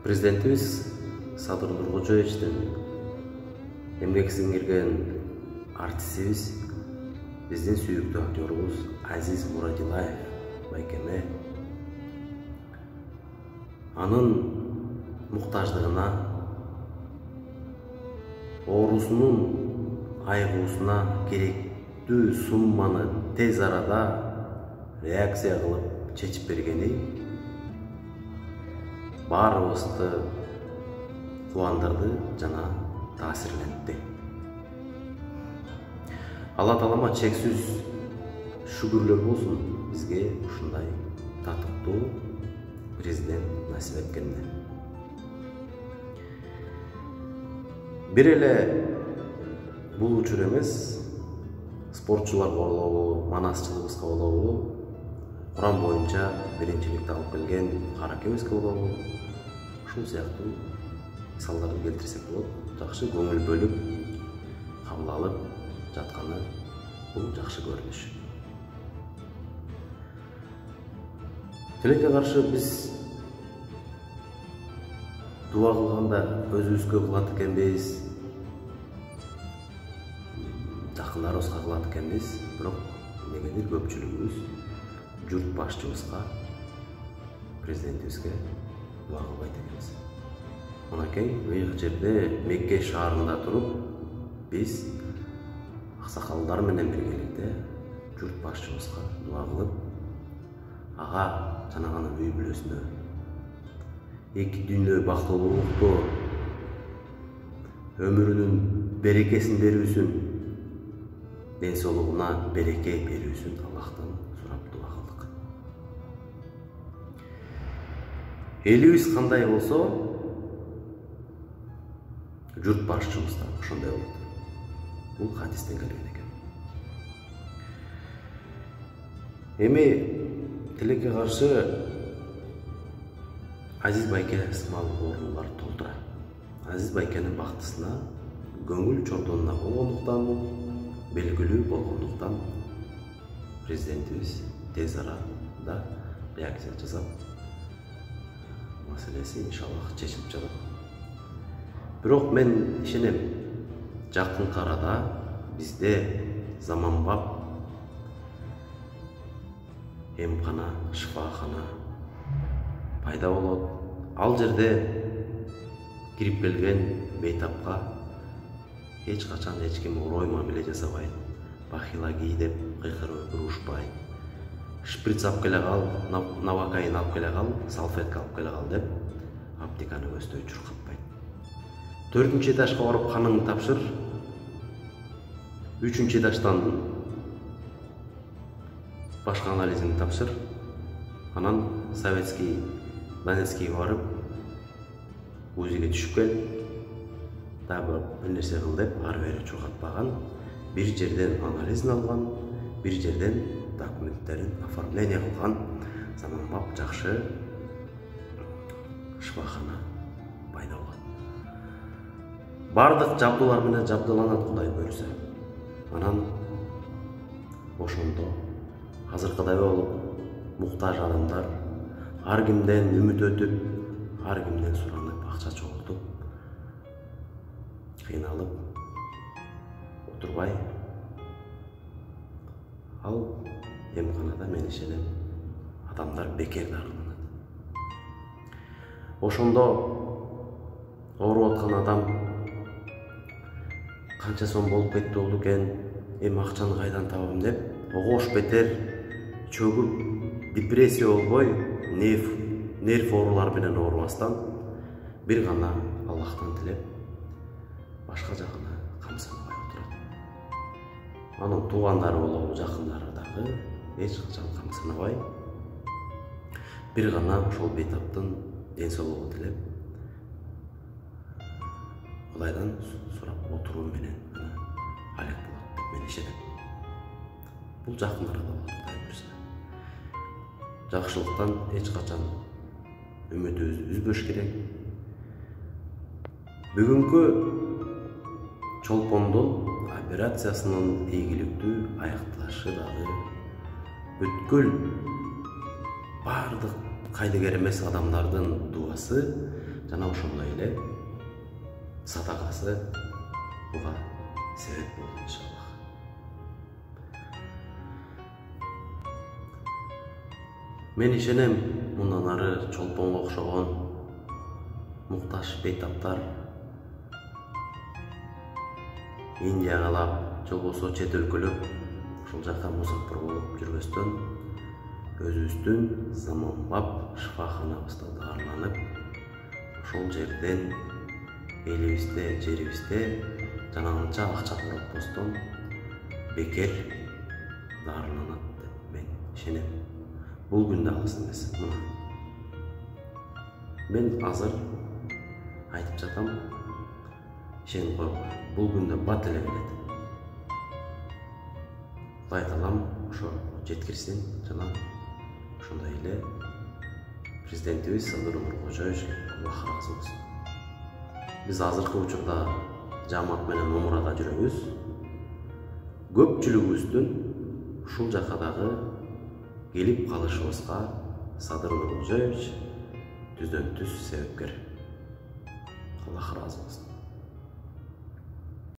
Президентибиз Садыр Нуркожоевичтин эмгек сиңирген артистибиз, биздин сүйүктүү актерубуз Азиз Мурадилаев байкеме анын муктаждыгына, оорусунун айыгуусуна керектүү сумманы тез арада реакция кылып чечип бергени баарыбызды кубандырды жана таасирлентти. Алла Таалама чексиз шүгүрлөр болсун бизге ушундай татыктуу президент насип эткенде. Бир эле бул учур эмес, спортчулар болобу, манасчылыбызга болобу, Курам боюнча биринчиликти алып келген Каракебизге болобу, ушул сыяктуу мисалдарды келтирсек болот. Жакшы көңүл бөлүп, кабыл алып жатканы бул жакшы көрүнүш. Тилекке каршы биз дуа кылганда өзүбүзгө кылат экенбиз, жакындарыбызга кылат экенбиз, бирок эмнегедир көпчүлүгүбүз журт башчыбызга, президентибизге дуа кылбайт экенбиз. Мынакей ыйык жерде Мекке шаарында туруп, биз аксакалдар менен биргеликте журт башчыбызга дуа кылып, ага жана анын үй бүлөсүнө эки дүйнө бактылуулукту, өмүрүнүн берекесин берүүсүн, ден соолугуна береке берүүсүн Аллахтан сурап дуа кылдык. Элибиз кандай болсо, журт башчыбыз да ошондой болот. Бул хадистен келген экен. Эми тилекке каршы Азиз байке сымалуу оорулар толтура. Азиз байкенин бактысына көңүл чордонуна болгондуктан, белгилүү болгондуктан президентибиз тез арада реакция жасап, маселеси иншаллах чечилип жатат. Бирок мен ишенем, жакын арада бизде заманбап эмкана, шифахана пайда болот. Ал жерде кирип келген бейтапка эч качан эч ким орой мамиле жасабайт, бахила кий деп кыйкырып урушпайт, шприц алып келе кал, навокаин алып келе кал, салфетка алып келе кал деп аптеканы көздөй чуркатпайт. 4-нчы этажга барып каныңды тапшыр, 3-нчы этаждан башка анализиңди тапшыр, анан Советский Донецкийге барып УЗИге түшүп кел, дагы бир нерсе кыл деп ары бери чуркатпаган, бир жерден анализин алган, бир жерден документтерин оформление кылган заманбап жакшы шифахана пайда болот. Бардык жабдуулар менен жабдыланат Кудай буйруса. Анан ошондо азыркыдай болуп, муктаж адамдар ар кимден үмүт өтүп, ар кимден суранып, акча чогултуп, кыйналып отурбай, ал эмканада мен ишенем, адамдар бекер дарыланат. Ошондо ооруп аткан адам канча сом болуп кетти болду экен, эми акчаны кайдан табам деп, огош бетер чөгүп, депрессия болбой, нерв оорулары менен оорубастан, бир гана Аллахтан тилеп, башка жагына камсынбай отурат. Анын туугандары болобу, жакындары дагы эч качан камсынбай, бир гана ошол бейтаптын ден соолугун тилеп, Кудайдан сурап отуруу менен алек болот деп мен ишенем. Бул жакын арада болот, Кудай буйруса. Жакшылыктан эч качан үмүтүбүздү үзбөш керек. Бүгүнкү чолпондун операциясынын ийгиликтүү аякташы дагы бүткүл бардык кайдыгер эмес адамдардын дуасы жана ошондой эле садакасы буга себеп болду иншаллах. Мен ишенем, мындан ары чолпонго окшогон мукташ бейтаптар Индия калап же болбосо чет өлкөлөп ушул жака мусафир болуп жүрбөстөн өзүбүздүн заманбап шифаханабызда дарыланып, ошол жерден элибизде, жерибизде жана анча акча кыратпастан бекер дарыланат деп мен ишенем. Бул күн да алыс эмес. Мен азыр айтып жатам, ишенип койгула. Бул күндө бат эле келет. Кудай таалам ошо жеткирсин жана ошондой эле президентибиз Садыр Нуркожоевичке Аллах ыраазы болсун. Биз азыркы учурда жамаат менен умрада жүрөбүз. Көпчүлүгүбүздүн ушул жака дагы келип калышыбызга Садыр Нуркожоевич түздөн түз себепкер. Аллах ыраазы болсун.